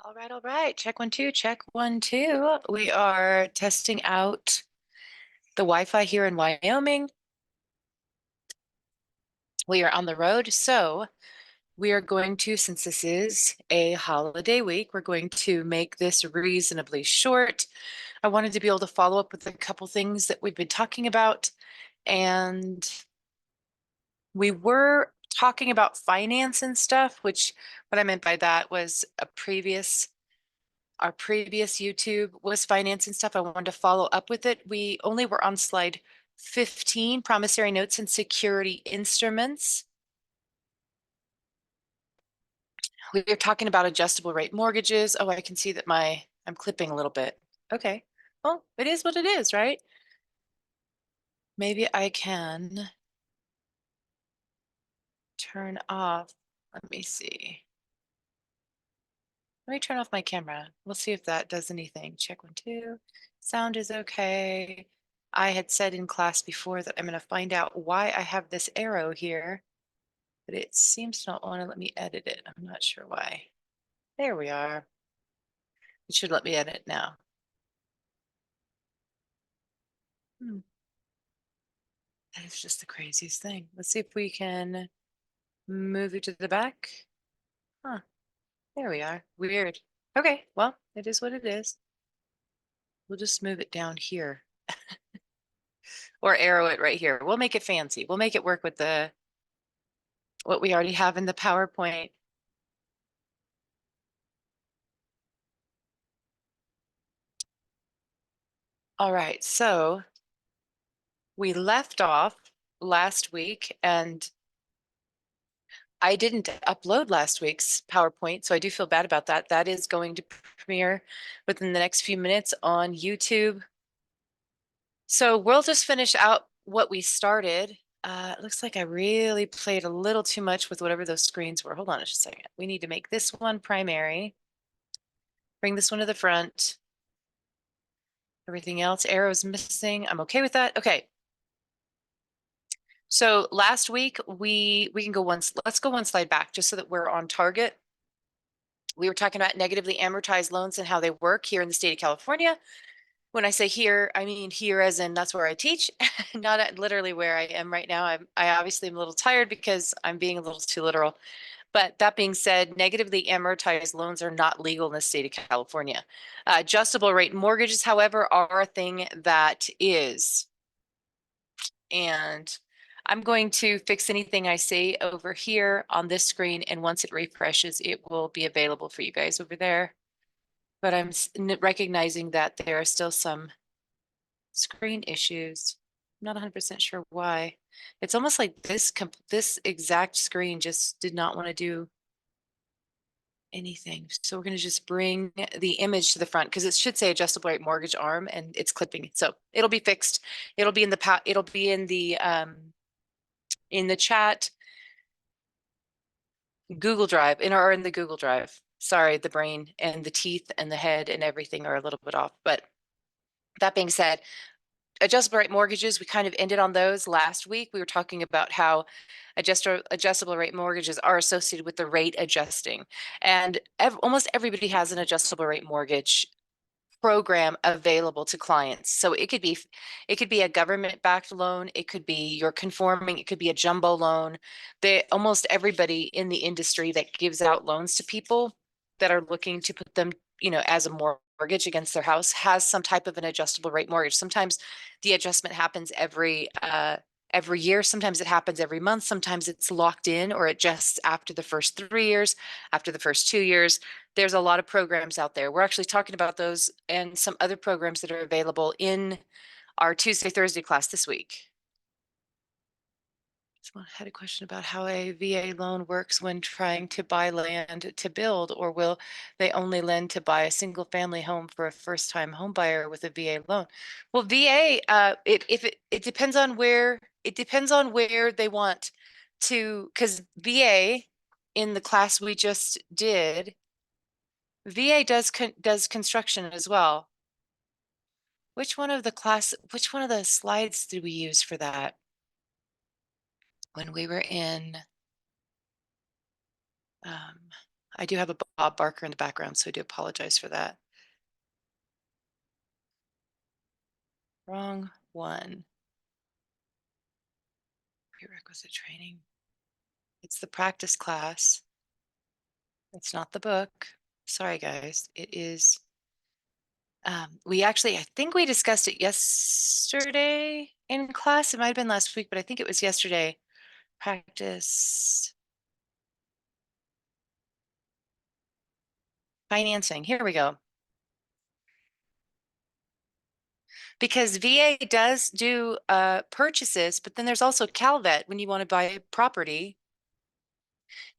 All right. Check 1 2, check 1 2. We are testing out the Wi-Fi here in Wyoming. We are on the road, so we are going to, since this is a holiday week, we're going to make this reasonably short. I wanted to be able to follow up with a couple things that we've been talking about, and we were talking about finance and stuff, which what I meant by that was our previous YouTube was finance and stuff. I wanted to follow up with it. We only were on slide 15, promissory notes and security instruments. We were talking about adjustable rate mortgages. Oh, I can see that I'm clipping a little bit. Okay. Well, it is what it is, right? Maybe I can turn off. Let me see. Let me turn off my camera. We'll see if that does anything. Check 1 2. Sound is okay. I had said in class before that I'm going to find out why I have this arrow here, but it seems to not want to let me edit it. I'm not sure why. There we are. It should let me edit now. That is just the craziest thing. Let's see if we can move it to the back. Huh. There we are. Weird. Okay, well, it is what it is. We'll just move it down here. Or arrow it right here. We'll make it fancy. We'll make it work with what we already have in the PowerPoint. All right, so we left off last week, and I didn't upload last week's PowerPoint, so I do feel bad about that. That is going to premiere within the next few minutes on YouTube. So we'll just finish out what we started. It looks like I really played a little too much with whatever those screens were. Hold on just a second. We need to make this one primary. Bring this one to the front. Everything else, arrows missing. I'm okay with that. Okay. So last week we can go let's go one slide back just so that we're on target. We were talking about negatively amortized loans and how they work here in the state of California. When I say here, I mean here as in that's where I teach, not literally where I am right now. I obviously am a little tired because I'm being a little too literal. But that being said, negatively amortized loans are not legal in the state of California. Adjustable rate mortgages, however, are a thing that is. And I'm going to fix anything I say over here on this screen, and once it refreshes, it will be available for you guys over there. But I'm recognizing that there are still some screen issues. I'm not 100% sure why. It's almost like this exact screen just did not want to do anything. So we're going to just bring the image to the front because it should say adjustable rate mortgage arm, and it's clipping. So it'll be fixed. It'll be in the chat Google Drive or in the Google Drive. Sorry, the brain and the teeth and the head and everything are a little bit off. But that being said, adjustable rate mortgages, we kind of ended on those last week. We were talking about how adjustable rate mortgages are associated with the rate adjusting. And almost everybody has an adjustable rate mortgage program available to clients. So it could be a government-backed loan, it could be you're conforming, it could be a jumbo loan. Almost everybody in the industry that gives out loans to people that are looking to put them, as a mortgage against their house has some type of an adjustable rate mortgage. Sometimes the adjustment happens every year. Sometimes it happens every month. Sometimes it's locked in or adjusts after the first 3 years, after the first 2 years. There's a lot of programs out there. We're actually talking about those and some other programs that are available in our Tuesday, Thursday class this week. Someone had a question about how a VA loan works when trying to buy land to build, or will they only lend to buy a single family home for a first time home buyer with a VA loan? Well, VA, it depends on where they want to, because VA in the class we just did, VA does construction as well. Which one of the slides did we use for that? When we were in, I do have a Bob Barker in the background, so I do apologize for that. Wrong one. Prerequisite training. It's the practice class. It's not the book. Sorry, guys. It is. We actually, I think we discussed it yesterday in class. It might have been last week, but I think it was yesterday. Practice financing. Here we go. Because VA does do purchases, but then there's also CalVet when you want to buy property.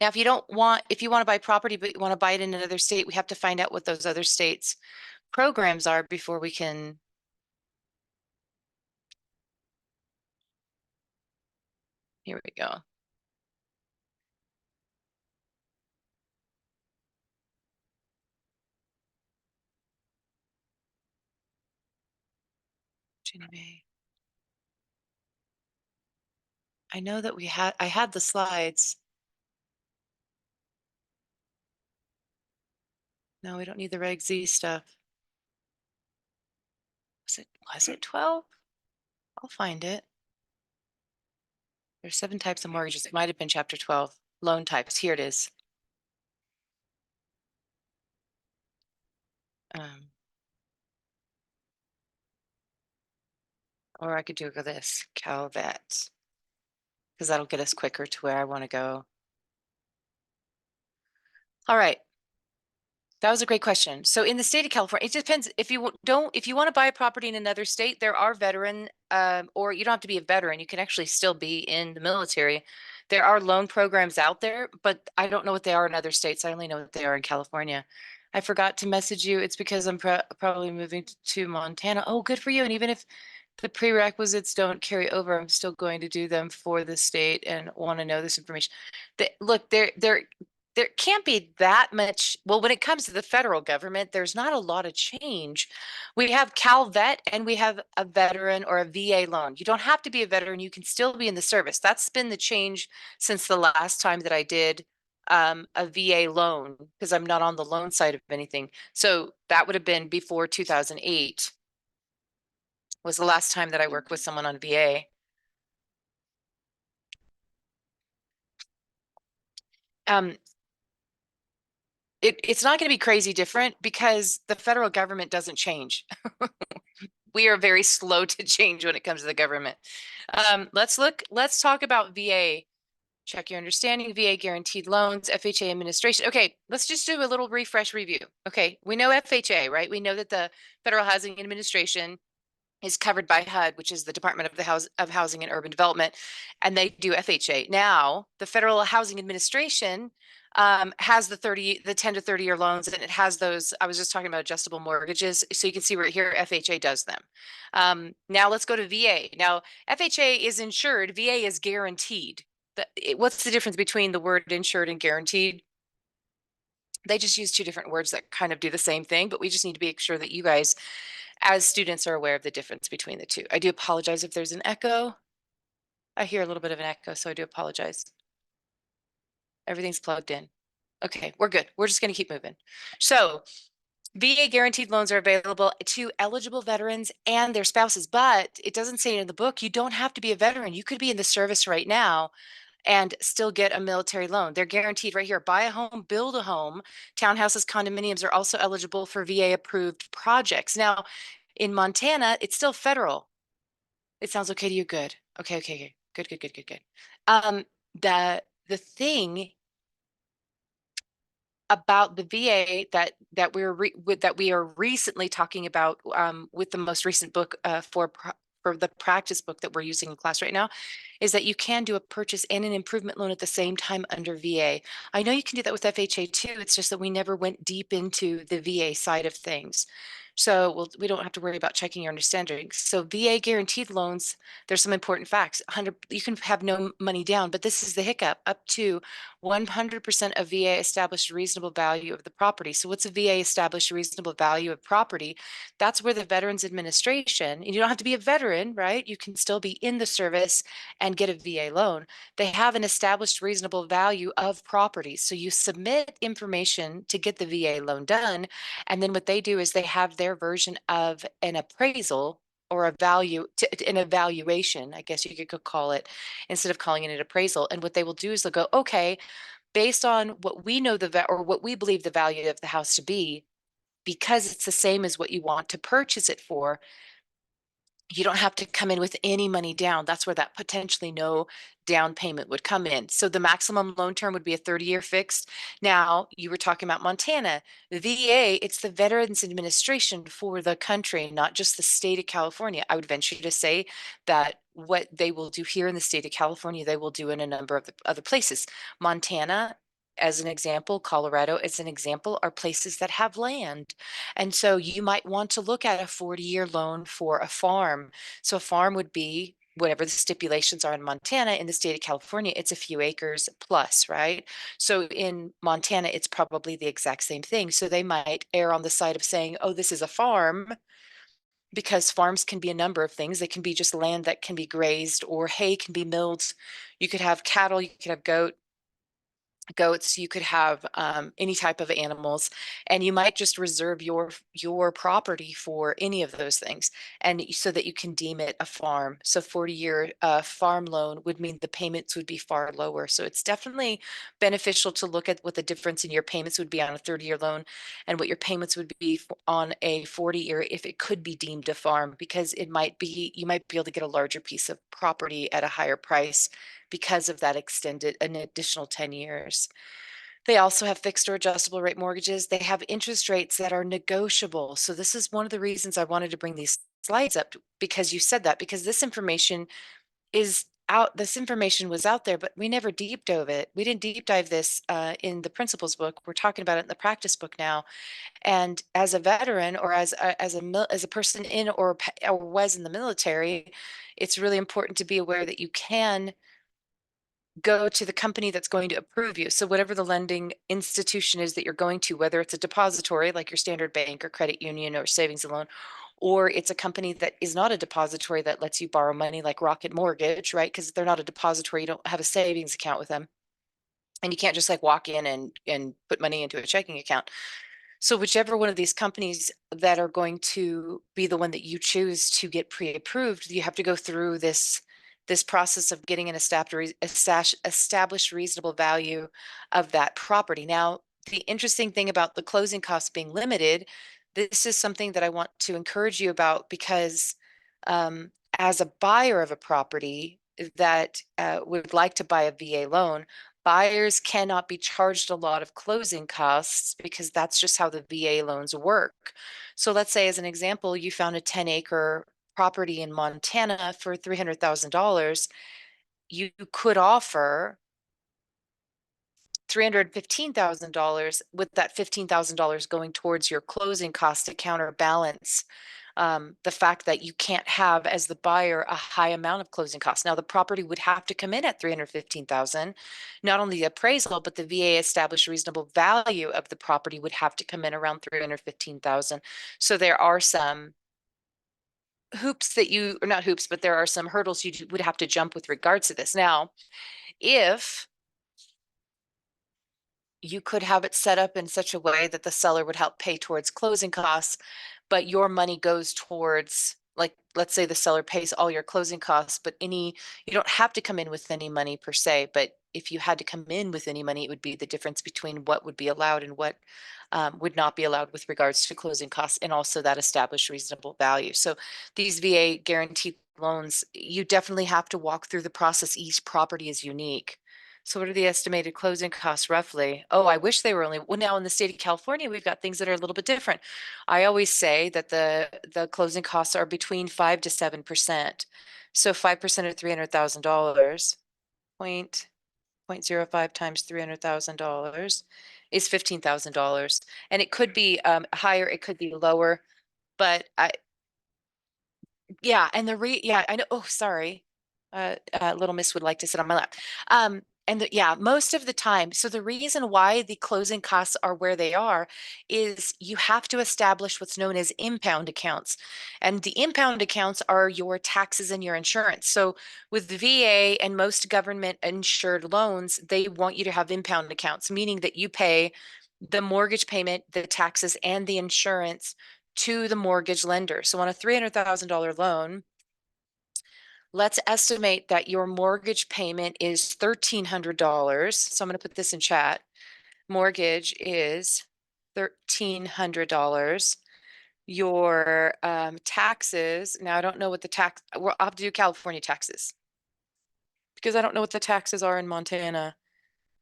Now, if you want to buy property, but you want to buy it in another state, we have to find out what those other states' programs are before we can. Here we go. Jenny May. I know that I had the slides. No, we don't need the Reg Z stuff. Was it 12? I'll find it. There's 7 types of mortgages. It might have been chapter 12. Loan types. Here it is. Or I could do this, CalVet, because that'll get us quicker to where I want to go. All right. That was a great question. So in the state of California, it depends. If you want to buy a property in another state, there are veteran, or you don't have to be a veteran. You can actually still be in the military. There are loan programs out there, but I don't know what they are in other states. I only know what they are in California. I forgot to message you. It's because I'm probably moving to Montana. Oh, good for you. And even if the prerequisites don't carry over, I'm still going to do them for the state and want to know this information. Look, there can't be that much. Well, when it comes to the federal government, there's not a lot of change. We have CalVet and we have a veteran or a VA loan. You don't have to be a veteran. You can still be in the service. That's been the change since the last time that I did a VA loan, because I'm not on the loan side of anything. So that would have been before 2008 was the last time that I worked with someone on VA. It's not going to be crazy different because the federal government doesn't change. We are very slow to change when it comes to the government. Let's talk about VA. Check your understanding, VA guaranteed loans, FHA administration. Okay, let's just do a little refresh review. Okay, we know FHA, right? We know that the Federal Housing Administration is covered by HUD, which is the Department of Housing and Urban Development, and they do FHA. Now, the Federal Housing Administration has the 10 to 30 year loans, and it has those. I was just talking about adjustable mortgages, so you can see right here FHA does them. Now let's go to VA. Now FHA is insured, VA is guaranteed. What's the difference between the word insured and guaranteed? They just use 2 different words that kind of do the same thing, but we just need to make sure that you guys as students are aware of the difference between the 2. I do apologize if there's an echo. I hear a little bit of an echo, so I do apologize. Everything's plugged in. Okay, we're good. We're just going to keep moving. So VA guaranteed loans are available to eligible veterans and their spouses, but it doesn't say in the book, you don't have to be a veteran. You could be in the service right now and still get a military loan. They're guaranteed right here. Buy a home, build a home. Townhouses, condominiums are also eligible for VA approved projects. Now, in Montana, it's still federal. It sounds okay to you? Good. Okay. Good. Um, the thing about the VA that we are recently talking about with the most recent book for the practice book that we're using in class right now is that you can do a purchase and an improvement loan at the same time under VA. I know you can do that with FHA too. It's just that we never went deep into the VA side of things. So we don't have to worry about checking your understanding. So VA guaranteed loans, there's some important facts. 100, you can have no money down, but this is the hiccup, up to 100% of VA established reasonable value of the property. So what's a VA established reasonable value of property? That's where the Veterans Administration, and you don't have to be a veteran, right? You can still be in the service and get a VA loan. They have an established reasonable value of property. So you submit information to get the VA loan done. And then what they do is they have their version of an appraisal or a value, an evaluation, I guess you could call it, instead of calling it an appraisal. And what they will do is they'll go, okay, based on what we know or what we believe the value of the house to be, because it's the same as what you want to purchase it for, you don't have to come in with any money down. That's where that potentially no down payment would come in. So the maximum loan term would be a 30-year fixed. Now, you were talking about Montana. The VA, it's the Veterans Administration for the country, not just the state of California. I would venture to say that what they will do here in the state of California, they will do in a number of the other places. Montana, as an example, Colorado, as an example, are places that have land. And so you might want to look at a 40-year loan for a farm. So a farm would be whatever the stipulations are in Montana. In the state of California, it's a few acres plus, right? So in Montana, it's probably the exact same thing. So they might err on the side of saying, oh, this is a farm, because farms can be a number of things. They can be just land that can be grazed, or hay can be milled. You could have cattle, you could have goats, you could have any type of animals, and you might just reserve your property for any of those things, and so that you can deem it a farm. So 40-year farm loan would mean the payments would be far lower. So it's definitely beneficial to look at what the difference in your payments would be on a 30-year loan and what your payments would be on a 40-year if it could be deemed a farm, because you might be able to get a larger piece of property at a higher price because of that extended an additional 10 years. They also have fixed or adjustable rate mortgages. They have interest rates that are negotiable. So this is one of the reasons I wanted to bring these slides up, because you said that, because this information is out. This information was out there, but we never deep dove it. We didn't deep dive this in the principles book. We're talking about it in the practice book now. And as a veteran, or as a person in or was in the military, it's really important to be aware that you can go to the company that's going to approve you. So whatever the lending institution is that you're going to, whether it's a depository like your standard bank or credit union or savings and loan, or it's a company that is not a depository that lets you borrow money like Rocket Mortgage, right? Because they're not a depository, you don't have a savings account with them. And you can't just like walk in and put money into a checking account. So whichever one of these companies that are going to be the one that you choose to get pre-approved, you have to go through this process of getting an established reasonable value of that property. Now, the interesting thing about the closing costs being limited, this is something that I want to encourage you about, because as a buyer of a property that would like to buy a VA loan, buyers cannot be charged a lot of closing costs, because that's just how the VA loans work. So let's say, as an example, you found a 10-acre property in Montana for $300,000. You could offer $315,000, with that $15,000 going towards your closing cost to counterbalance the fact that you can't have, as the buyer, a high amount of closing costs. Now, the property would have to come in at $315,000. Not only the appraisal, but the VA established reasonable value of the property would have to come in around $315,000. So there are some hoops that or not hoops, but there are some hurdles you would have to jump with regards to this. Now, if you could have it set up in such a way that the seller would help pay towards closing costs, but your money goes towards, like, let's say the seller pays all your closing costs, but you don't have to come in with any money per se, but if you had to come in with any money, it would be the difference between what would be allowed and what would not be allowed with regards to closing costs, and also that established reasonable value. So these VA guaranteed loans, you definitely have to walk through the process. Each property is unique. So what are the estimated closing costs roughly? Oh, I wish they were well, now in the state of California, we've got things that are a little bit different. I always say that the closing costs are between 5 to 7%. So 5% of $300,000, 0.05 times $300,000 is $15,000. And it could be higher, it could be lower. But yeah, and yeah, I know. Oh, sorry. Little Miss would like to sit on my lap. Yeah, most of the time. So the reason why the closing costs are where they are is you have to establish what's known as impound accounts. And the impound accounts are your taxes and your insurance. So with the VA and most government insured loans, they want you to have impound accounts, meaning that you pay the mortgage payment, the taxes, and the insurance to the mortgage lender. So on a $300,000 loan, let's estimate that your mortgage payment is $1,300. So I'm going to put this in chat. Mortgage is $1,300. Your taxes, now I don't know what the tax, well, I'll have to do California taxes because I don't know what the taxes are in Montana.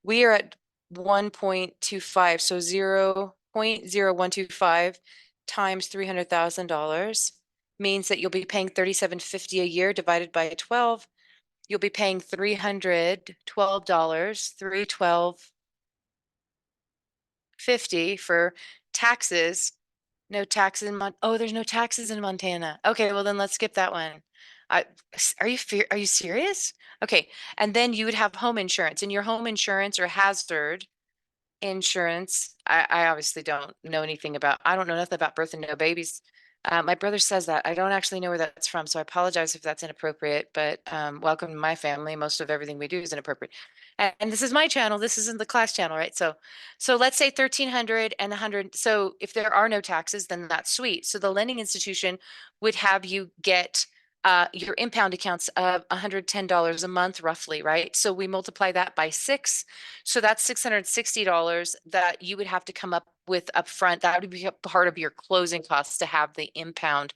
We are at 1.25, so 0.0125 times $300,000 means that you'll be paying $3,750 a year divided by 12. You'll be paying $312, $312.50 for taxes. No taxes in oh, there's no taxes in Montana. Okay, well then let's skip that one. I, are you serious? Okay, and then you would have home insurance, and your home insurance or hazard insurance. I obviously don't know anything about, I don't know nothing about birth and no babies. My brother says that. I don't actually know where that's from, so I apologize if that's inappropriate, but welcome to my family. Most of everything we do is inappropriate. And this is my channel. This isn't the class channel, right? So let's say 1,300 and 100. So if there are no taxes, then that's sweet. So the lending institution would have you get your impound accounts of $110 a month, roughly, right? So we multiply that by 6. So that's $660 that you would have to come up with upfront. That would be a part of your closing costs to have the impound.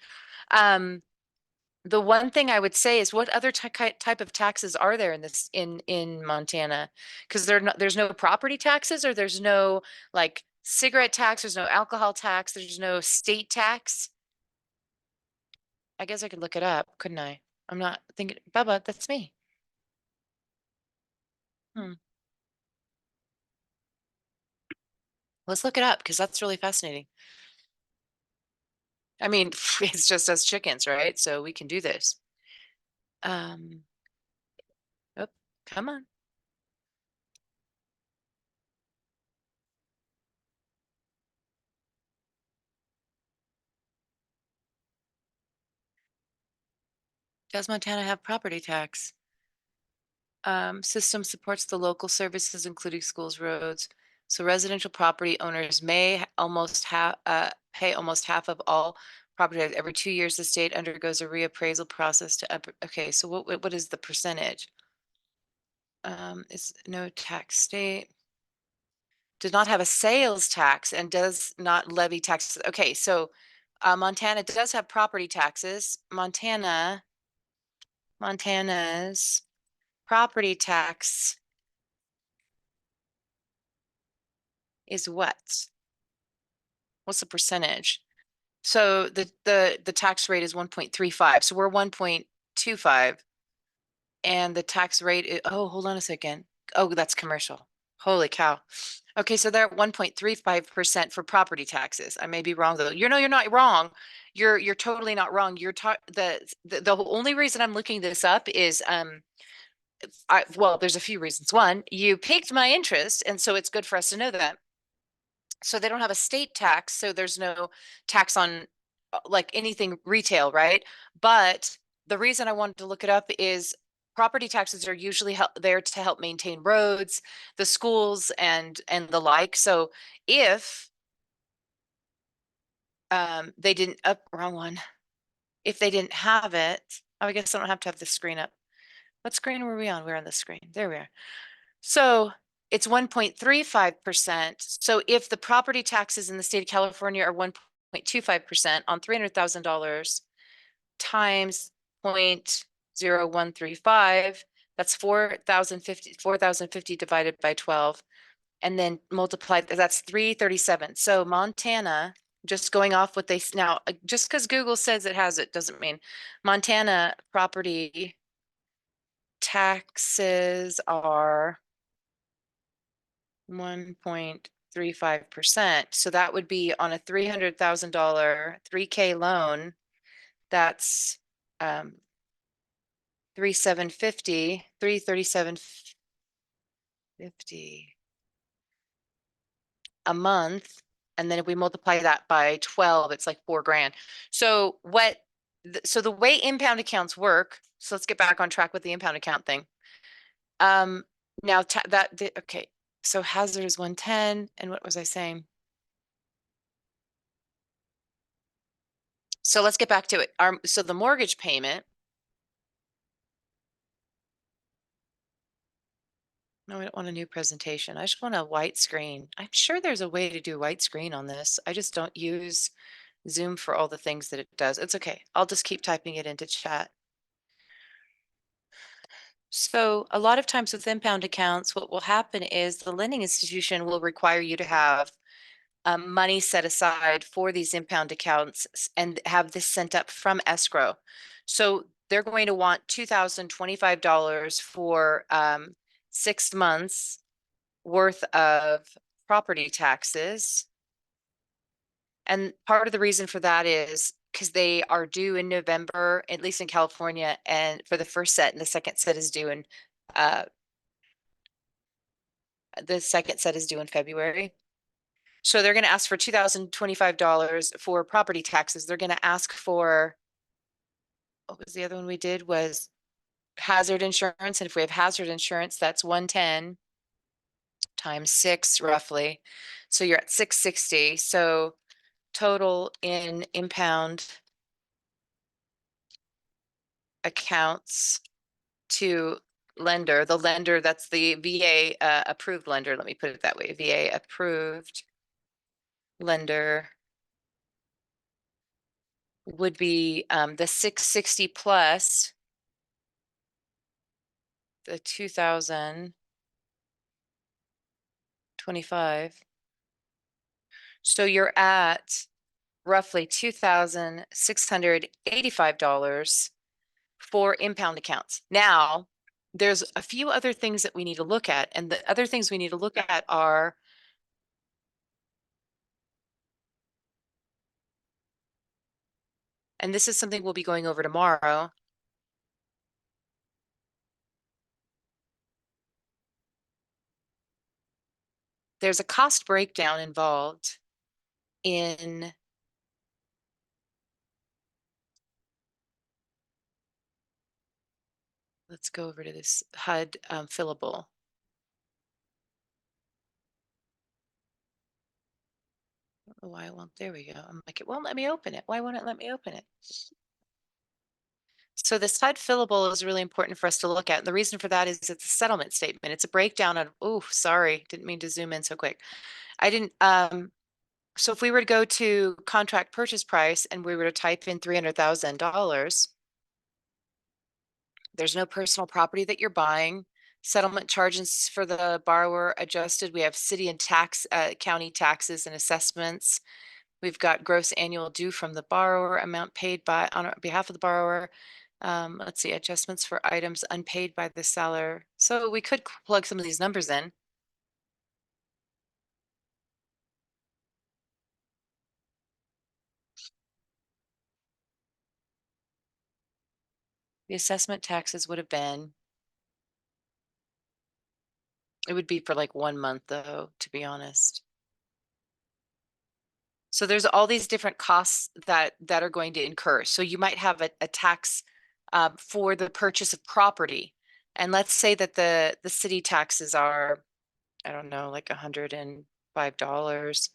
The one thing I would say is, what other type of taxes are there in this in Montana? Because there's no property taxes, or there's no like cigarette tax, there's no alcohol tax, there's no state tax. I guess I could look it up, couldn't I? I'm not thinking, Bubba, that's me. Hmm. Let's look it up because that's really fascinating. I mean, it's just us chickens, right? So we can do this. Um, oh, come on. Does Montana have property tax? System supports the local services, including schools, roads. So residential property owners may almost have pay almost half of all property tax. Every 2 years. The state undergoes a reappraisal process to up. Okay, so what is the percentage? It's no tax state. Does not have a sales tax and does not levy taxes. Okay, so Montana does have property taxes. Montana's property tax is what? What's the percentage? So the tax rate is 1.35. So we're 1.25, and the tax rate is, oh, hold on a second. Oh, that's commercial. Holy cow. Okay, so they're at 1.35% for property taxes. I may be wrong though. You're not wrong. You're totally not wrong. The only reason I'm looking this up is well, there's a few reasons. One, you piqued my interest, and so it's good for us to know that. So they don't have a state tax, so there's no tax on like anything retail, right? But the reason I wanted to look it up is property taxes are usually there to help maintain roads, the schools, and the like. So if they didn't up wrong one, if they didn't have it, oh, I guess I don't have to have the screen up. What screen were we on? We're on the screen. There we are. So it's 1.35%. So if the property taxes in the state of California are 1.25% on $300,000 times 0.0135, that's 4,050 divided by 12, and then multiplied, that's 337. So Montana, just going off what they now, just because Google says it has it doesn't mean Montana property taxes are 1. 0.35%. So that would be on a $300,000 3K loan. That's 337.50 a month. And then if we multiply that by 12, it's like $4,000. So so the way impound accounts work, so let's get back on track with the impound account thing. Now okay. So hazard is 110. And what was I saying? So let's get back to it. So the mortgage payment. No, I don't want a new presentation. I just want a white screen. I'm sure there's a way to do white screen on this. I just don't use Zoom for all the things that it does. It's okay. I'll just keep typing it into chat. So a lot of times with impound accounts, what will happen is the lending institution will require you to have money set aside for these impound accounts and have this sent up from escrow. So they're going to want $2,025 for 6 months worth of property taxes. And part of the reason for that is because they are due in November, at least in California, and for the first set, and the second set is due in February. So they're going to ask for $2,025 for property taxes. They're going to ask for, what was the other one we did, was hazard insurance. And if we have hazard insurance, that's 110 times 6 roughly. So you're at 660. So total in impound accounts to lender, the lender, that's the VA approved lender. Let me put it that way. VA approved lender would be the 660 plus the 2,025. So you're at roughly $2,685 for impound accounts. Now, there's a few other things that we need to look at, and the other things we need to look at are and this is something we'll be going over tomorrow. There's a cost breakdown involved in let's go over to this HUD fillable. I don't know why it won't. There we go. I'm like, it won't let me open it. Why won't it let me open it? So this HUD fillable is really important for us to look at. And the reason for that is it's a settlement statement. It's a breakdown of, oh, sorry, didn't mean to zoom in so quick. I didn't, so if we were to go to contract purchase price and we were to type in $300,000, there's no personal property that you're buying. Settlement charges for the borrower adjusted. We have city and county taxes and assessments. We've got gross annual due from the borrower, amount paid on behalf of the borrower. Let's see, adjustments for items unpaid by the seller. So we could plug some of these numbers in. The assessment taxes would have been, it would be for like 1 month though, to be honest. So there's all these different costs that are going to incur. So you might have a tax for the purchase of property. And let's say that the city taxes are, I don't know, like $105.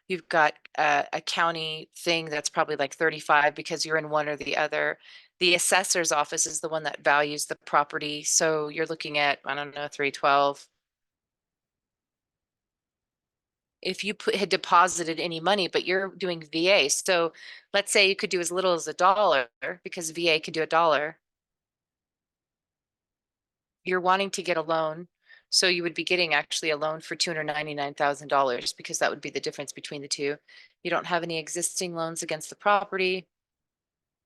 You've got a county thing that's probably like 35 because you're in one or the other. The assessor's office is the one that values the property. So you're looking at, I don't know, 312. If you had deposited any money, but you're doing VA. So let's say you could do as little as $1 because VA could do $1. You're wanting to get a loan. So you would be getting actually a loan for $299,000 because that would be the difference between the two. You don't have any existing loans against the property.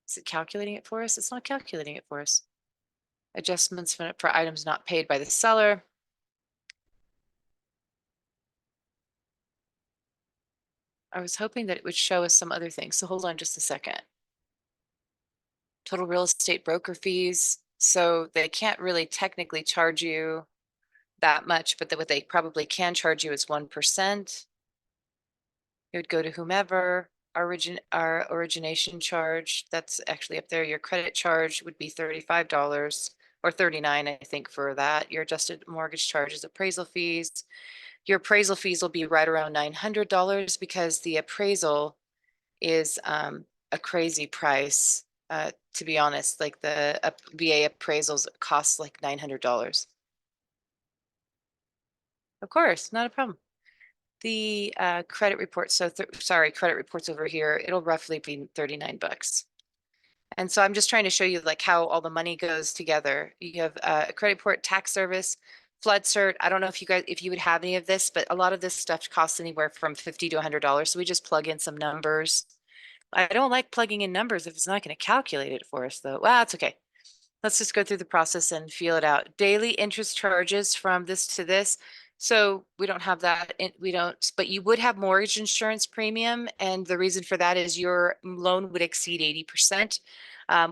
Is it calculating it for us? It's not calculating it for us. Adjustments for items not paid by the seller. I was hoping that it would show us some other things. So hold on just a second. Total real estate broker fees. So they can't really technically charge you that much, but what they probably can charge you is 1%. It would go to whomever. Our origination charge, that's actually up there. Your credit charge would be $35 or $39, I think, for that. Your adjusted mortgage charges, appraisal fees. Your appraisal fees will be right around $900 because the appraisal is a crazy price. To be honest, like the VA appraisals cost like $900. Of course, not a problem. The credit report, so sorry, credit reports over here, it'll roughly be 39 bucks. And so I'm just trying to show you like how all the money goes together. You have a credit report, tax service, flood cert. I don't know if you would have any of this, but a lot of this stuff costs anywhere from $50 to $100. So we just plug in some numbers. I don't like plugging in numbers if it's not going to calculate it for us though. Well, it's okay. Let's just go through the process and feel it out. Daily interest charges from this to this. So we don't have that. We don't, but you would have mortgage insurance premium. And the reason for that is your loan would exceed 80%.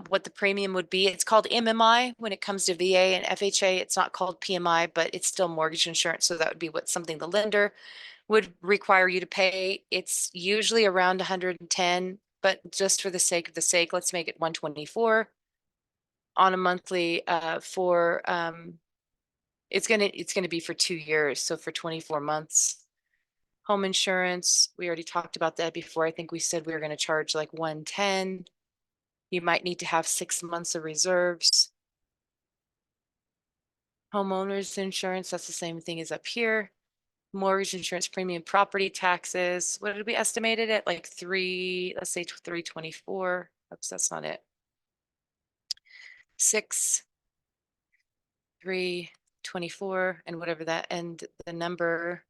What the premium would be, it's called MMI when it comes to VA and FHA. It's not called PMI, but it's still mortgage insurance. So that would be something the lender would require you to pay. It's usually around 110, but just for the sake of the sake, let's make it 124 on a monthly for it's gonna be for 2 years, so for 24 months. Home insurance, we already talked about that before. I think we said we were going to charge like 110. You might need to have 6 months of reserves. Homeowners insurance, that's the same thing as up here. Mortgage insurance premium, property taxes, what did we estimate it at? Like let's say 324. Oops, that's not it. 324 and whatever that, and the number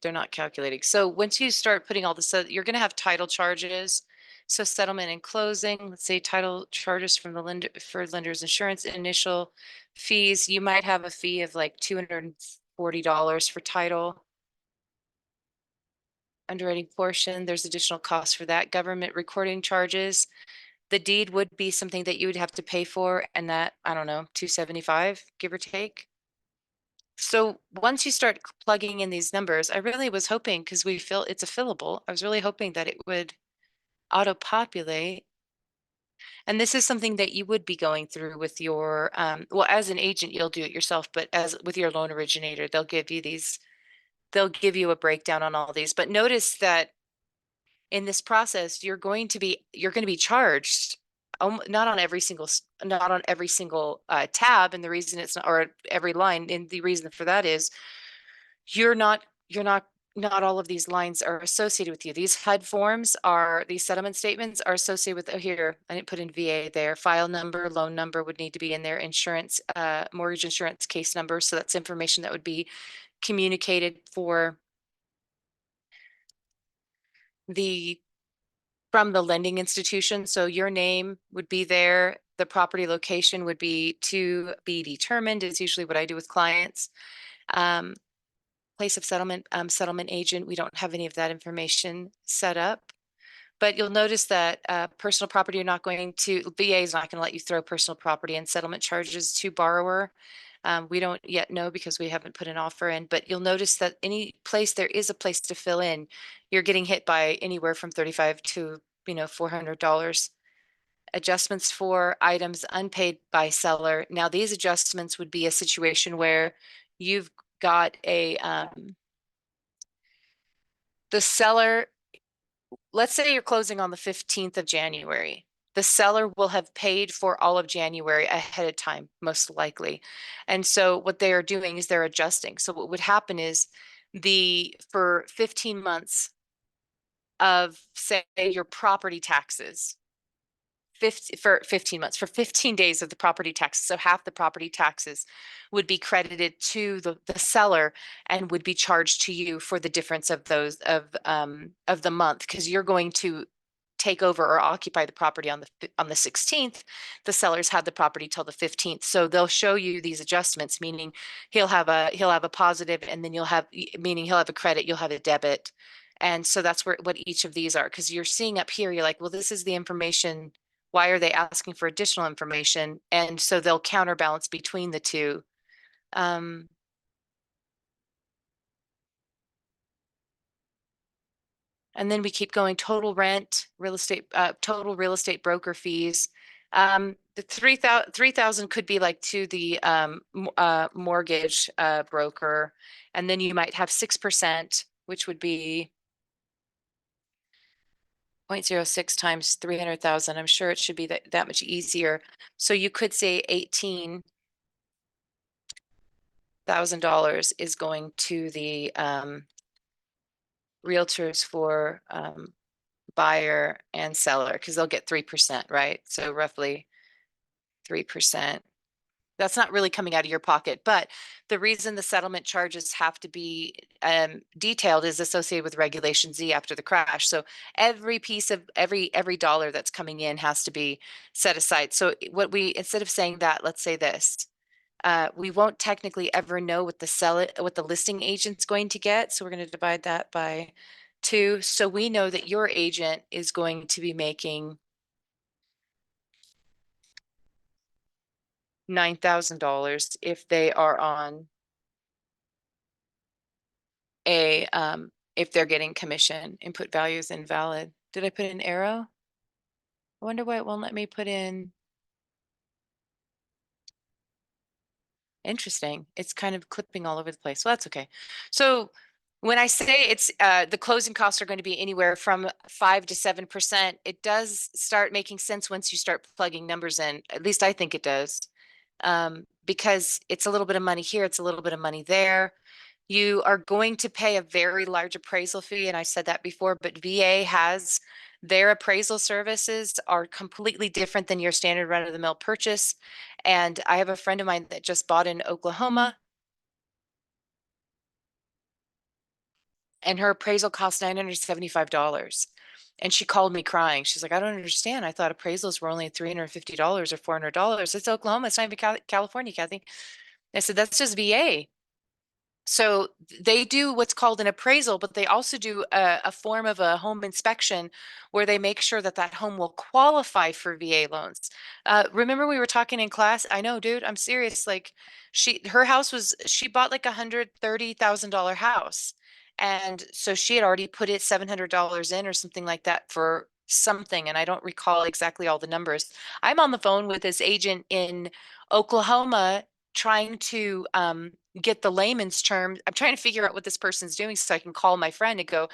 they're not calculating. So once you start putting all this, you're going to have title charges. So settlement and closing, let's say title charges from the lender for lender's insurance, initial fees. You might have a fee of like $240 for title. Underwriting portion, there's additional costs for that. Government recording charges. The deed would be something that you would have to pay for, and that, I don't know, $275, give or take. So once you start plugging in these numbers, I really was hoping, because we feel it's a fillable, I was really hoping that it would auto-populate. And this is something that you would be going through with your, well, as an agent, you'll do it yourself, but as with your loan originator, they'll give you a breakdown on all these. But notice that in this process, you're going to be charged not on every single tab, and the reason it's not, or every line, and the reason for that is you're not not all of these lines are associated with you. These these settlement statements are associated with, oh, here, I didn't put in VA there, file number, loan number would need to be in there, insurance, mortgage insurance case number. So that's information that would be communicated from the lending institution. So your name would be there. The property location would be to be determined is usually what I do with clients. Place of settlement, settlement agent, we don't have any of that information set up. But you'll notice that personal property, VA is not going to let you throw personal property and settlement charges to borrower. We don't yet know because we haven't put an offer in, but you'll notice that there is a place to fill in, you're getting hit by anywhere from $35 to $400. Adjustments for items unpaid by seller. Now these adjustments would be a situation where you've got the seller, let's say you're closing on the 15th of January. The seller will have paid for all of January ahead of time, most likely. And so what they are doing is they're adjusting. So what would happen is for 15 months of, say, your property taxes, for 15 months, for 15 days of the property taxes. So half the property taxes would be credited to the seller and would be charged to you for the difference of those of the month, because you're going to take over or occupy the property on the 16th. The sellers had the property till the 15th. So they'll show you these adjustments, meaning he'll have a positive, and then meaning he'll have a credit, you'll have a debit. And so that's what each of these are, because you're seeing up here, you're like, well, this is the information. Why are they asking for additional information? And so they'll counterbalance between the two. Um, and then we keep going, total rent, total real estate broker fees. The 3,000 could be like to the mortgage broker. And then you might have 6%, which would be 0.06 times 300,000. I'm sure it should be that much easier. So you could say $18,000 is going to the realtors for buyer and seller, because they'll get 3%, right? So roughly 3%. That's not really coming out of your pocket, but the reason the settlement charges have to be detailed is associated with Regulation Z after the crash. So every piece of every dollar that's coming in has to be set aside. So what we, instead of saying that, let's say this. We won't technically ever know what the listing agent's going to get. So we're going to divide that by 2. So we know that your agent is going to be making $9,000 if they are on if they're getting commission. Input value is invalid. Did I put an arrow? I wonder why it won't let me put in. Interesting. It's kind of clipping all over the place. Well, that's okay. So when I say it's the closing costs are going to be anywhere from 5 to 7%, it does start making sense once you start plugging numbers in. At least I think it does. Because it's a little bit of money here, it's a little bit of money there. You are going to pay a very large appraisal fee, and I said that before, but VA has their appraisal services are completely different than your standard run-of-the-mill purchase. And I have a friend of mine that just bought in Oklahoma, and her appraisal cost $975. And she called me crying. She's like, I don't understand. I thought appraisals were only $350 or $400. It's Oklahoma. It's not even California, Kathy. I said, that's just VA. So they do what's called an appraisal, but they also do a form of a home inspection where they make sure that that home will qualify for VA loans. Remember we were talking in class? I know, dude, I'm serious. Like her house was, she bought like $130,000 house. And so she had already put it $700 in or something like that for something. And I don't recall exactly all the numbers. I'm on the phone with this agent in Oklahoma trying to get the layman's term. I'm trying to figure out what this person's doing so I can call my friend and go,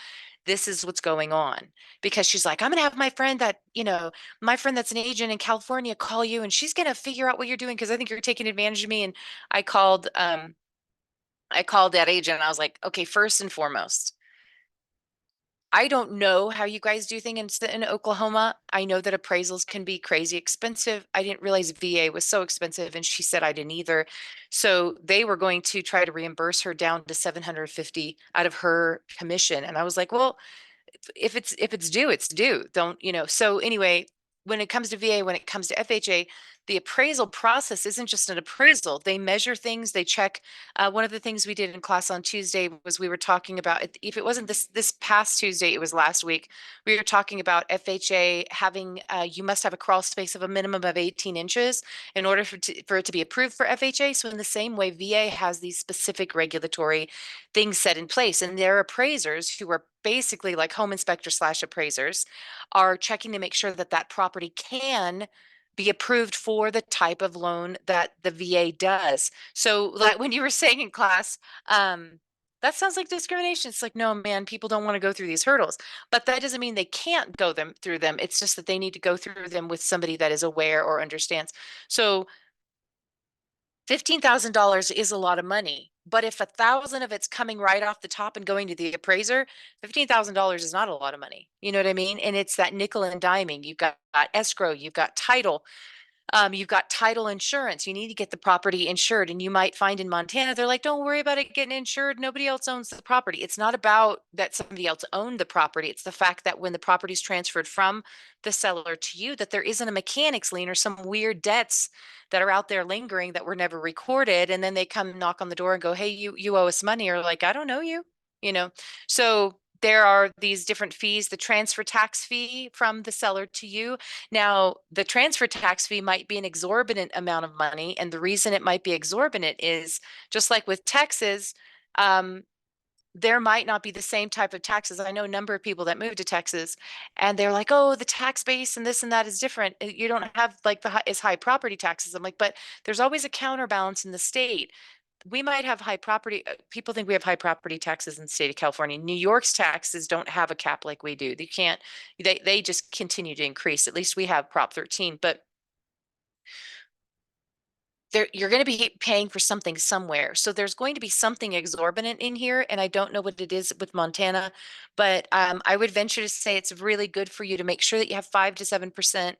this is what's going on. Because she's like, I'm going to have my friend my friend that's an agent in California call you and she's going to figure out what you're doing because I think you're taking advantage of me. And I called that agent and I was like, okay, first and foremost, I don't know how you guys do things in Oklahoma. I know that appraisals can be crazy expensive. I didn't realize VA was so expensive, and she said I didn't either. So they were going to try to reimburse her down to 750 out of her commission. And I was like, well, if it's due, it's due. Don't, so anyway, when it comes to VA, when it comes to FHA, the appraisal process isn't just an appraisal. They measure things, they check. One of the things we did in class on Tuesday was we were talking about, if it wasn't this past Tuesday, it was last week. We were talking about FHA having, you must have a crawl space of a minimum of 18 inches in order for it to be approved for FHA. So in the same way, VA has these specific regulatory things set in place, and their appraisers, who are basically like home inspector slash appraisers, are checking to make sure that that property can be approved for the type of loan that the VA does. So like when you were saying in class, that sounds like discrimination. It's like, no, man, people don't want to go through these hurdles, but that doesn't mean they can't go through them. It's just that they need to go through them with somebody that is aware or understands. So $15,000 is a lot of money, but if 1,000 of it's coming right off the top and going to the appraiser, $15,000 is not a lot of money. You know what I mean? And it's that nickel and diming. You've got escrow, you've got title, you've got title insurance. You need to get the property insured. And you might find in Montana, they're like, don't worry about it getting insured. Nobody else owns the property. It's not about that somebody else owned the property. It's the fact that when the property is transferred from the seller to you, that there isn't a mechanics lien or some weird debts that are out there lingering that were never recorded. And then they come knock on the door and go, hey, you owe us money. Or like, I don't know you, you know? So there are these different fees, the transfer tax fee from the seller to you. Now, the transfer tax fee might be an exorbitant amount of money. And the reason it might be exorbitant is just like with Texas, um, there might not be the same type of taxes. I know a number of people that moved to Texas and they're like, oh, the tax base and this and that is different. You don't have like as high property taxes. I'm like, but there's always a counterbalance in the state. We might have high property, people think we have high property taxes in the state of California. New York's taxes don't have a cap like we do. They can't, they just continue to increase. At least we have Prop 13, but there you're going to be paying for something somewhere. So there's going to be something exorbitant in here, and I don't know what it is with Montana, but I would venture to say it's really good for you to make sure that you have 5 to 7%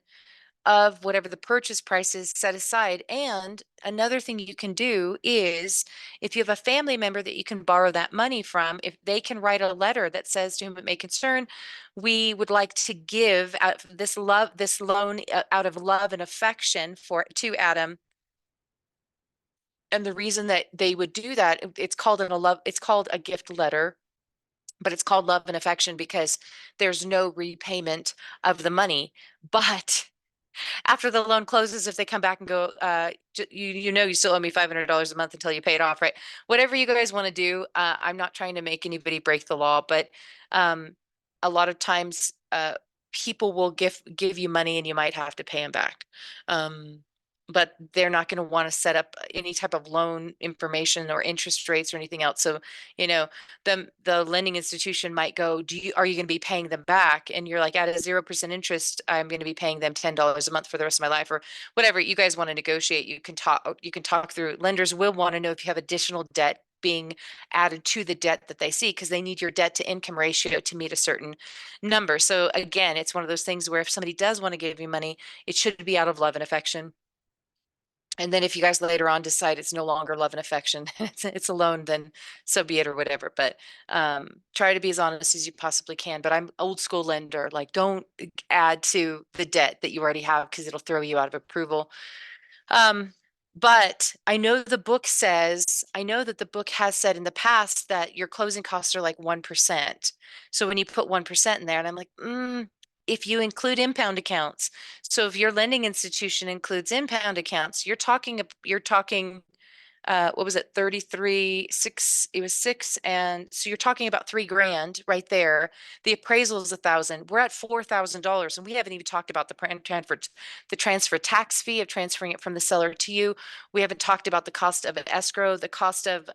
of whatever the purchase price is set aside. And another thing you can do is if you have a family member that you can borrow that money from, if they can write a letter that says to whom it may concern, we would like to give out this loan out of love and affection to Adam. And the reason that they would do that, it's called a gift letter, but it's called love and affection because there's no repayment of the money. But after the loan closes, if they come back and go, you know, you still owe me $500 a month until you pay it off, right? Whatever you guys want to do. I'm not trying to make anybody break the law, but um, a lot of times people will give you money and you might have to pay them back. But they're not going to want to set up any type of loan information or interest rates or anything else. So, you know, the lending institution might go, are you going to be paying them back? And you're like, at a 0% interest, I'm going to be paying them $10 a month for the rest of my life, or whatever you guys want to negotiate. You can talk through. Lenders will want to know if you have additional debt being added to the debt that they see, because they need your debt to income ratio to meet a certain number. So again, it's one of those things where if somebody does want to give you money, it should be out of love and affection. And then if you guys later on decide it's no longer love and affection, it's a loan, then so be it or whatever. But try to be as honest as you possibly can. But I'm old school lender. Like, don't add to the debt that you already have because it'll throw you out of approval. Um, but I know that the book has said in the past that your closing costs are like 1%. So when you put 1% in there, and I'm like, if you include impound accounts. So if your lending institution includes impound accounts, you're talking what was it, 33, six, it was six. And so you're talking about 3 grand right there. The appraisal is 1,000. We're at $4,000. And we haven't even talked about the transfer tax fee of transferring it from the seller to you. We haven't talked about the cost of an escrow, the cost of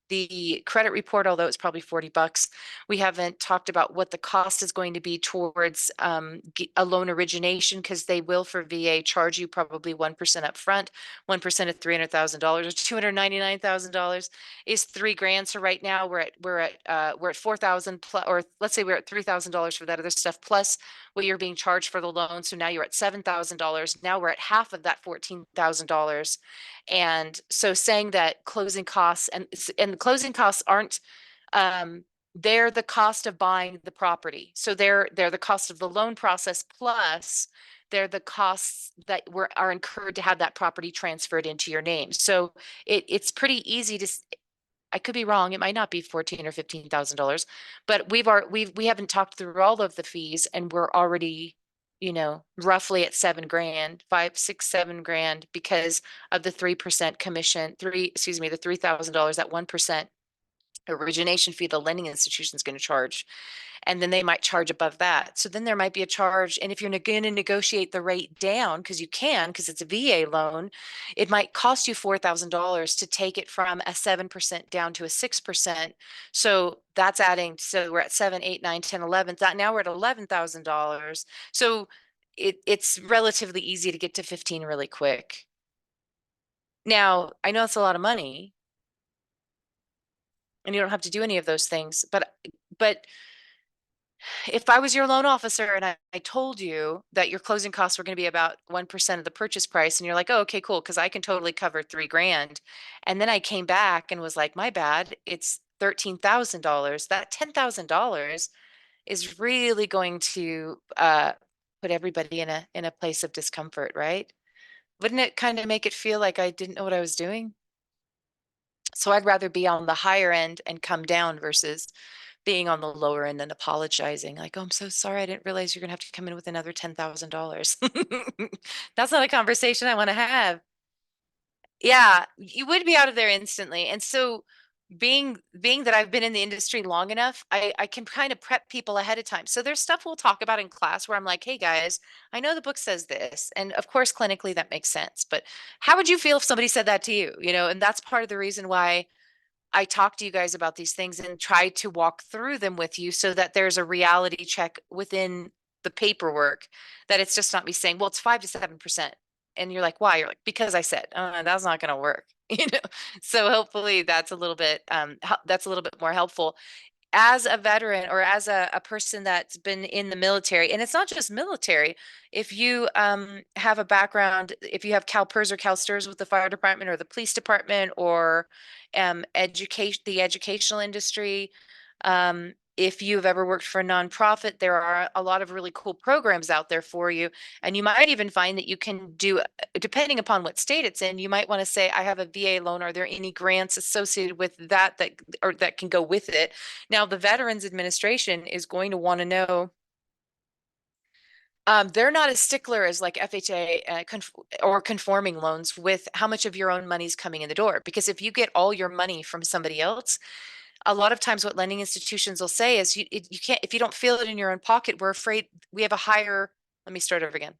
the credit report, although it's probably $40. We haven't talked about what the cost is going to be towards a loan origination, because they will, for VA, charge you probably 1% up front. 1% of $300,000 or $299,000 is 3 grand. So right now we're at 4,000 plus, or let's say we're at $3,000 for that other stuff plus what you're being charged for the loan. So now you're at $7,000. Now we're at half of that $14,000. And so saying that closing costs and the closing costs aren't they're the cost of buying the property. So they're the cost of the loan process, plus they're the costs that are incurred to have that property transferred into your name. So it's pretty easy to, I could be wrong. It might not be 14 or $15,000, but we haven't talked through all of the fees, and we're already, roughly at 7 grand, 5, 6, 7 grand, because of the 3% commission, the $3,000, at 1% origination fee the lending institution is going to charge. And then they might charge above that. So then there might be a charge. And if you're going to negotiate the rate down, because you can, because it's a VA loan, it might cost you $4,000 to take it from a 7% down to a 6%. So that's adding, so we're at 7, 8, 9, 10, 11. That now we're at $11,000. So it's relatively easy to get to 15 really quick. Now, I know it's a lot of money, and you don't have to do any of those things, but if I was your loan officer and I told you that your closing costs were going to be about 1% of the purchase price, and you're like, oh, okay, cool, because I can totally cover 3 grand. And then I came back and was like, my bad, it's $13,000. That $10,000 is really going to put everybody in a place of discomfort, right? Wouldn't it kind of make it feel like I didn't know what I was doing? So I'd rather be on the higher end and come down versus being on the lower end and apologizing, like, oh, I'm so sorry. I didn't realize you're gonna have to come in with another $10,000. That's not a conversation I want to have. Yeah, you would be out of there instantly. And so being that I've been in the industry long enough, I can kind of prep people ahead of time. So there's stuff we'll talk about in class where I'm like, hey guys, I know the book says this. And of course, clinically that makes sense. But how would you feel if somebody said that to you? You know, and that's part of the reason why I talk to you guys about these things and try to walk through them with you so that there's a reality check within the paperwork, that it's just not me saying, well, it's 5 to 7%. And you're like, why? You're like, because I said, that's not going to work. You know, so hopefully that's a little bit, that's a little bit more helpful as a veteran or as a person that's been in the military. And it's not just military. If you have a background, if you have CalPERS or CalSTRS with the fire department or the police department or education, the educational industry, if you've ever worked for a nonprofit, there are a lot of really cool programs out there for you. And you might even find that you can do, depending upon what state it's in, you might want to say, I have a VA loan. Are there any grants associated with that or that can go with it? Now, the Veterans Administration is going to want to know. They're not as stickler as like FHA or conforming loans with how much of your own money is coming in the door. Because if you get all your money from somebody else, a lot of times what lending institutions will say is you can't, if you don't feel it in your own pocket, we're afraid we have a higher, let me start over again.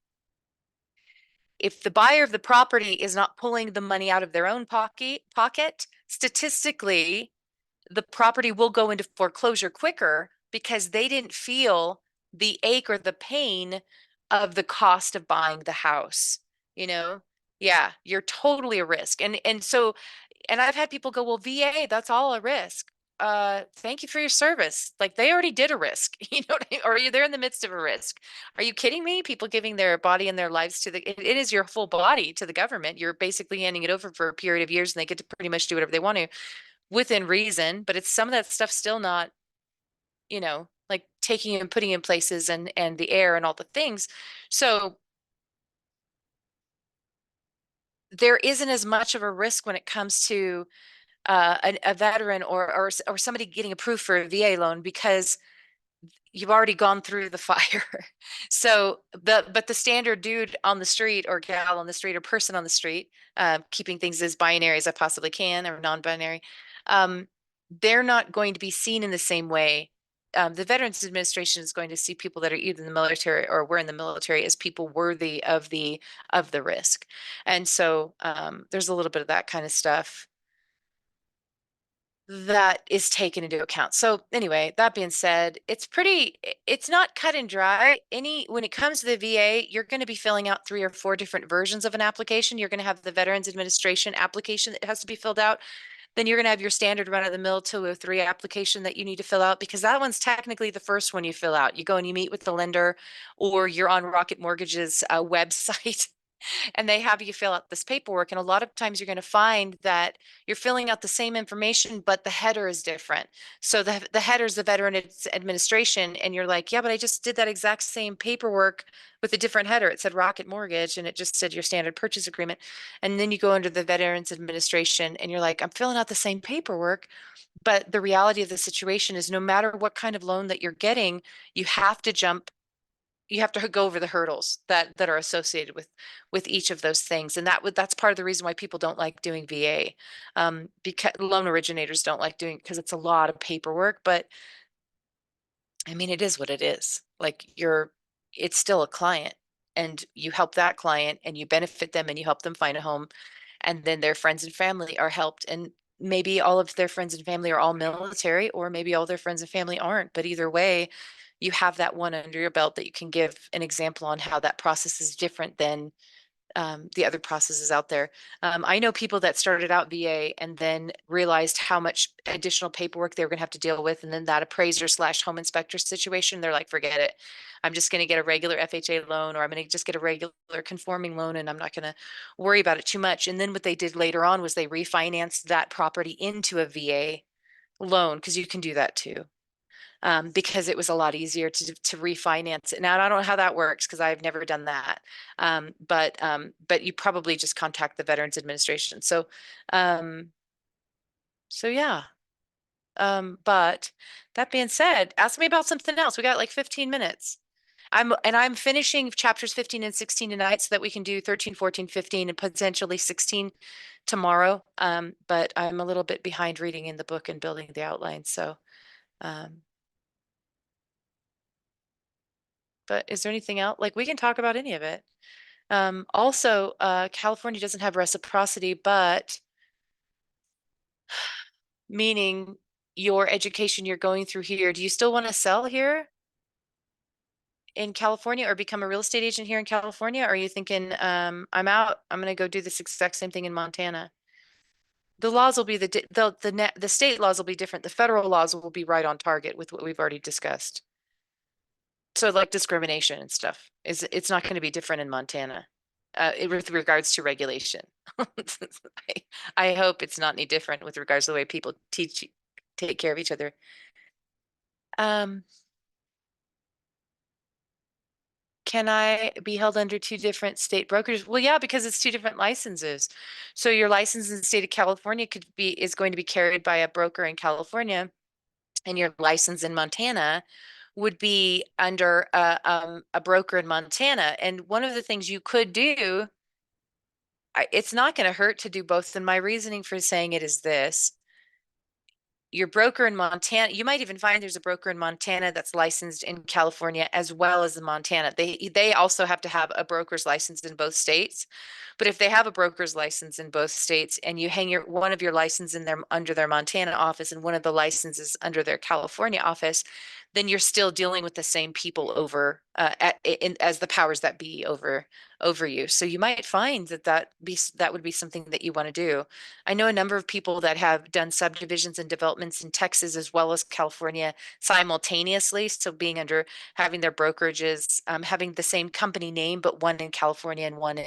If the buyer of the property is not pulling the money out of their own pocket, statistically, the property will go into foreclosure quicker because they didn't feel the ache or the pain of the cost of buying the house, you know? Yeah, you're totally a risk. And I've had people go, well, VA, that's all a risk. Thank you for your service. Like they already did a risk, you know, or they're in the midst of a risk. Are you kidding me? People giving their body and their lives to it is your full body to the government. You're basically handing it over for a period of years and they get to pretty much do whatever they want to within reason, but it's some of that stuff still not, you know, like taking and putting in places and the air and all the things. So there isn't as much of a risk when it comes to a veteran or somebody getting approved for a VA loan because you've already gone through the fire. So but the standard dude on the street or gal on the street or person on the street, keeping things as binary as I possibly can or non-binary, um, they're not going to be seen in the same way. The Veterans Administration is going to see people that are either in the military or were in the military as people worthy of the risk. And so there's a little bit of that kind of stuff that is taken into account. So anyway, that being said, it's not cut and dry. When it comes to the VA, you're going to be filling out 3 or 4 different versions of an application. You're going to have the Veterans Administration application that has to be filled out. Then you're going to have your standard run of the mill 203 application that you need to fill out because that one's technically the first one you fill out. You go and you meet with the lender or you're on Rocket Mortgage's website and they have you fill out this paperwork. And a lot of times you're going to find that you're filling out the same information, but the header is different. So the header is the Veterans Administration. And you're like, yeah, but I just did that exact same paperwork with a different header. It said Rocket Mortgage and it just said your standard purchase agreement. And then you go under the Veterans Administration and you're like, I'm filling out the same paperwork. But the reality of the situation is no matter what kind of loan that you're getting, you have to go over the hurdles that are associated with each of those things, and that's part of the reason why people don't like doing VA, because loan originators don't like doing because it's a lot of paperwork. But I mean, it is what it is. Like it's still a client, and you help that client, and you benefit them, and you help them find a home, and then their friends and family are helped, and maybe all of their friends and family are all military, or maybe all their friends and family aren't. But either way, you have that one under your belt that you can give an example on how that process is different than the other processes out there. I know people that started out VA and then realized how much additional paperwork they were going to have to deal with. And then that appraiser slash home inspector situation, they're like, forget it. I'm just going to get a regular FHA loan, or I'm going to just get a regular conforming loan, and I'm not going to worry about it too much. And then what they did later on was they refinanced that property into a VA loan, because you can do that too. Because it was a lot easier to refinance it. Now, I don't know how that works because I've never done that. But you probably just contact the Veterans Administration. So yeah. But that being said, ask me about something else. We got like 15 minutes. I'm finishing chapters 15 and 16 tonight so that we can do 13, 14, 15, and potentially 16 tomorrow. But I'm a little bit behind reading in the book and building the outline. So, um, but is there anything else? Like we can talk about any of it. Also, California doesn't have reciprocity, but meaning your education you're going through here, do you still want to sell here in California or become a real estate agent here in California? Or are you thinking, I'm out, I'm going to go do this exact same thing in Montana? The laws will be the state laws will be different. The federal laws will be right on target with what we've already discussed. So like discrimination and stuff it's not going to be different in Montana, with regards to regulation. I hope it's not any different with regards to the way people take care of each other. Um, can I be held under two different state brokers? Well, yeah, because it's two different licenses. So your license in the state of California is going to be carried by a broker in California, and your license in Montana would be under a broker in Montana. And one of the things you could do, it's not going to hurt to do both. And my reasoning for saying it is this: your broker in Montana, you might even find there's a broker in Montana that's licensed in California as well as in Montana. They also have to have a broker's license in both states. But if they have a broker's license in both states and you hang one of your license in their under their Montana office and one of the licenses under their California office, then you're still dealing with the same people over as the powers that be over you. So you might find that would be something that you want to do. I know a number of people that have done subdivisions and developments in Texas as well as California simultaneously. So having their brokerages, having the same company name, but one in California and one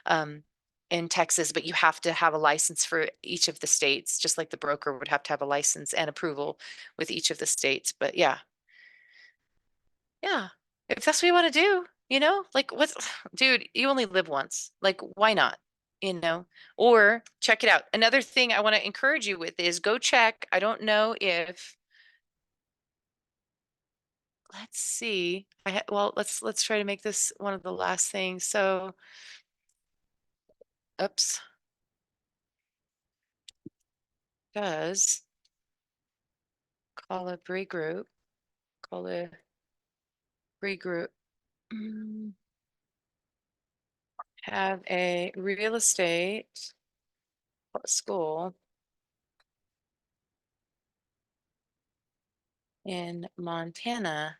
um, in Texas, but you have to have a license for each of the states, just like the broker would have to have a license and approval with each of the states. But yeah, if that's what you want to do, like what's, dude, you only live once. Like, why not? Or check it out. Another thing I want to encourage you with is go check. I don't know if, let's see. Well, let's try to make this one of the last things. So, oops, does Colibri Group, Colibri Group have a real estate school in Montana?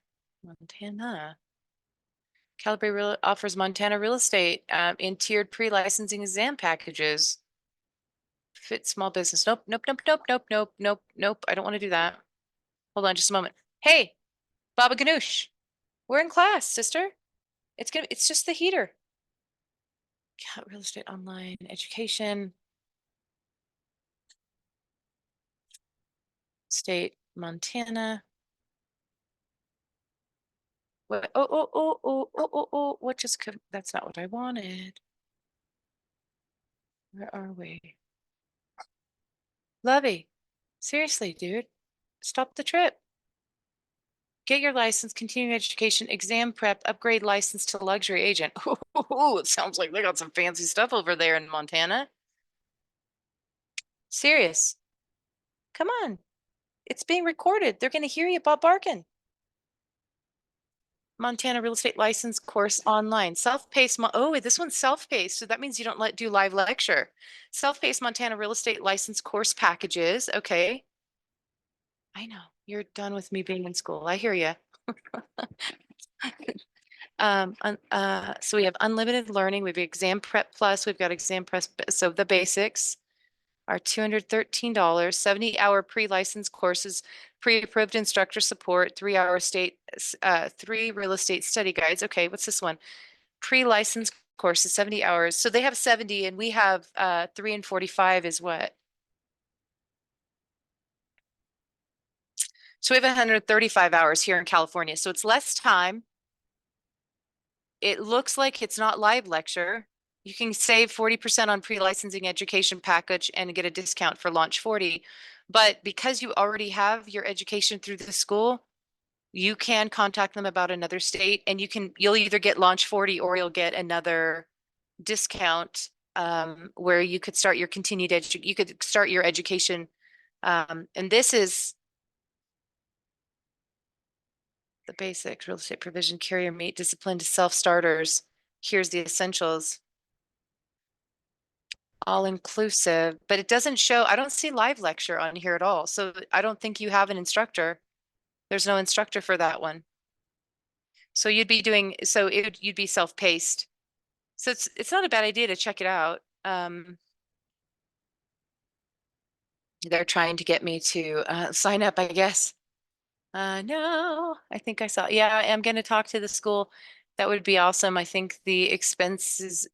Colibri offers Montana real estate in tiered pre-licensing exam packages. Fit small business. Nope, nope, nope, nope, nope, nope, nope, nope. I don't want to do that. Hold on just a moment. Hey, Baba Ganoush, we're in class, sister. It's just the heater. Real estate online education. State, Montana. What? Oh, what just could, that's not what I wanted. Where are we? Lovey, seriously, dude, stop the trip. Get your license, continuing education, exam prep, upgrade license to luxury agent. Ooh, it sounds like they got some fancy stuff over there in Montana. Serious. Come on. It's being recorded. They're going to hear you about barking. Montana real estate license course online. Self-paced. Oh, this one's self-paced. So that means you don't do live lecture. Self-paced Montana real estate license course packages. Okay. I know. You're done with me being in school. I hear you. So we have unlimited learning. We have exam prep plus. We've got exam prep. So the basics are $213, 70-hour pre-licensed courses, pre-approved instructor support, 3-hour three real estate study guides. Okay, what's this one? Pre-licensed courses, 70 hours. So they have 70 and we have 3 and 45 is what? So we have 135 hours here in California. So it's less time. It looks like it's not live lecture. You can save 40% on pre-licensing education package and get a discount for launch 40. But because you already have your education through the school, you can contact them about another state and you'll either get Launch 40 or you'll get another discount where you could start your you could start your education. And this is the basics, real estate provision, carrier meet, discipline to self-starters. Here's the essentials. All inclusive, but it doesn't show, I don't see live lecture on here at all. So I don't think you have an instructor. There's no instructor for that one. So you'd be self-paced. So it's not a bad idea to check it out. They're trying to get me to sign up, I guess. No, I think I saw. Yeah, I'm going to talk to the school. That would be awesome. I think the expenses.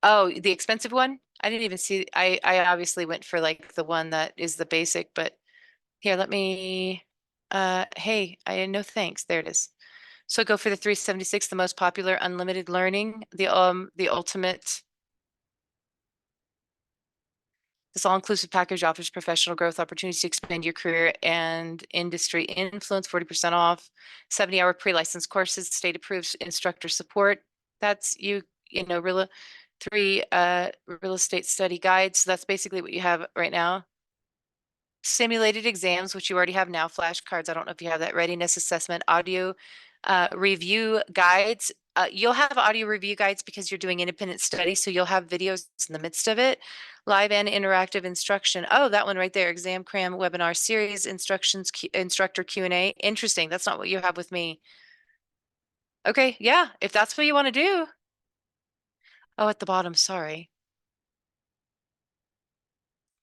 Oh, the expensive one? I didn't even see. I obviously went for like the one that is the basic, but here, let me. Hey, no thanks. There it is. So go for the 376, the most popular unlimited learning, the ultimate. This all-inclusive package offers professional growth opportunities to expand your career and industry influence, 40% off, 70-hour pre-licensed courses, state-approved instructor support. That's three real estate study guides. So that's basically what you have right now. Simulated exams, which you already have now, flashcards. I don't know if you have that. Readiness assessment, audio review guides. You'll have audio review guides because you're doing independent study, so you'll have videos in the midst of it. Live and interactive instruction. Oh, that one right there. Exam cram webinar series, instructor Q&A. Interesting. That's not what you have with me. Okay, yeah, if that's what you want to do. Oh, at the bottom, sorry.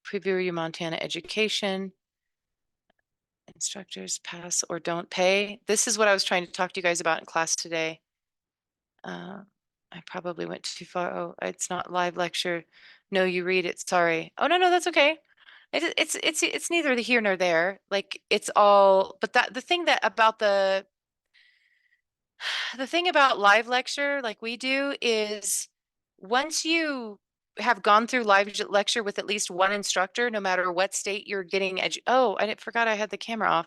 Preview your Montana education. Instructors pass or don't pay. This is what I was trying to talk to you guys about in class today. I probably went too far. Oh, it's not live lecture. No, you read it. Sorry. Oh, no, that's okay. It's neither the here nor there. Like it's all, but the thing that about the thing about live lecture like we do is once you have gone through live lecture with at least one instructor, no matter what state you're getting oh, I forgot I had the camera off.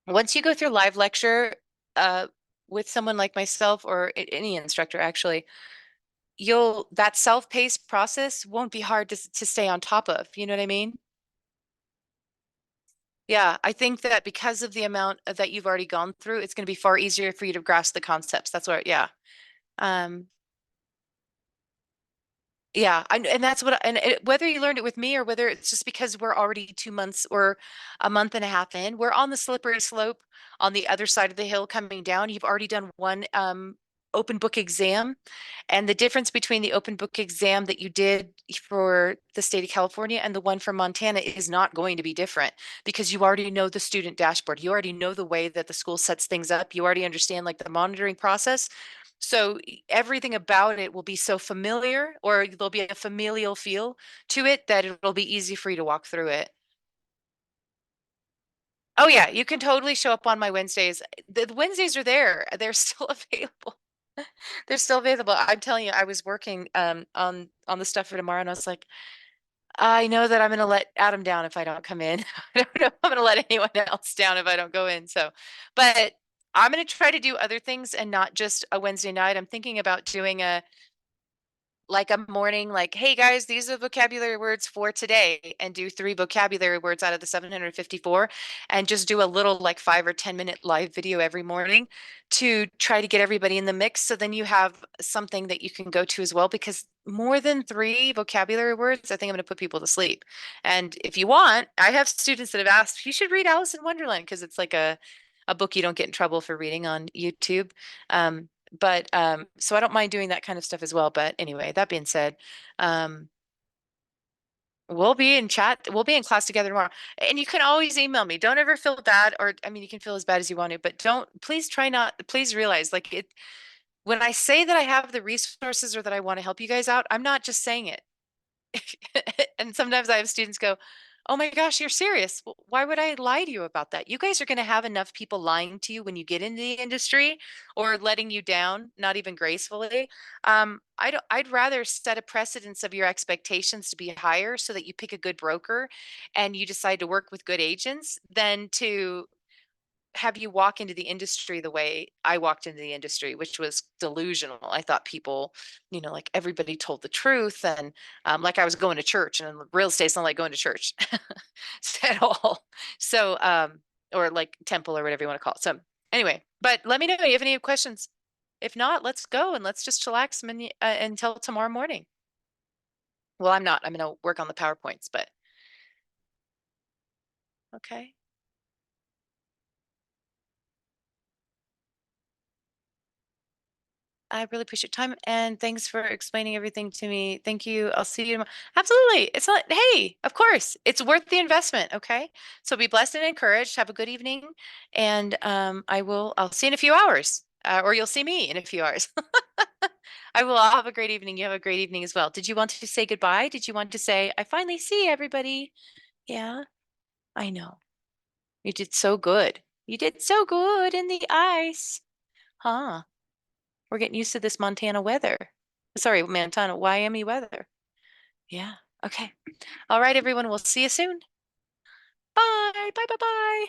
Once you go through live lecture uh, with someone like myself or any instructor, actually, that self-paced process won't be hard to stay on top of. You know what I mean? Yeah, I think that because of the amount that you've already gone through, it's going to be far easier for you to grasp the concepts. That's what, yeah. Um, Yeah, and that's whether you learned it with me or whether it's just because we're already 2 months or a month and a half in, we're on the slippery slope on the other side of the hill coming down. You've already done one open book exam, and the difference between the open book exam that you did for the state of California and the one from Montana is not going to be different because you already know the student dashboard. You already know the way that the school sets things up. You already understand like the monitoring process. So everything about it will be so familiar, or there'll be a familial feel to it that it'll be easy for you to walk through it. Oh yeah, you can totally show up on my Wednesdays. The Wednesdays are there. They're still available. They're still available. I'm telling you, I was working on the stuff for tomorrow and I was like, I know that I'm going to let Adam down if I don't come in. I don't know if I'm going to let anyone else down if I don't go in. So, but I'm going to try to do other things and not just a Wednesday night. I'm thinking about doing like a morning, like, hey guys, these are vocabulary words for today, and do 3 vocabulary words out of the 754, and just do a little like 5 or 10 minute live video every morning to try to get everybody in the mix. So then you have something that you can go to as well, because more than 3 vocabulary words, I think I'm going to put people to sleep. And if you want, I have students that have asked, you should read Alice in Wonderland because it's like a book you don't get in trouble for reading on YouTube. But so I don't mind doing that kind of stuff as well. But anyway, that being said, um, we'll be in chat, we'll be in class together tomorrow. And you can always email me. Don't ever feel bad, or I mean, you can feel as bad as you want to, but please try not, please realize like when I say that I have the resources or that I want to help you guys out, I'm not just saying it. And sometimes I have students go, Oh my gosh, you're serious. Why would I lie to you about that? You guys are going to have enough people lying to you when you get into the industry or letting you down, not even gracefully. I'd rather set a precedence of your expectations to be higher so that you pick a good broker and you decide to work with good agents than to have you walk into the industry the way I walked into the industry, which was delusional. I thought people, like everybody told the truth, and like I was going to church, and real estate's not like going to church at all. So, or like temple or whatever you want to call it. So, anyway, but let me know if you have any questions. If not, let's go and let's just chillax until tomorrow morning. Well, I'm not. I'm going to work on the PowerPoints, but okay. I really appreciate your time and thanks for explaining everything to me. Thank you. I'll see you tomorrow. Absolutely. It's not, hey, of course, it's worth the investment. Okay. So be blessed and encouraged. Have a good evening. And I'll see you in a few hours, or you'll see me in a few hours. I'll have a great evening. You have a great evening as well. Did you want to say goodbye? Did you want to say, I finally see everybody? Yeah, I know. You did so good. You did so good in the ice. Huh. We're getting used to this Montana weather. Sorry, Montana, Miami weather. Yeah. Okay. All right, everyone. We'll see you soon. Bye. Bye. Bye. Bye.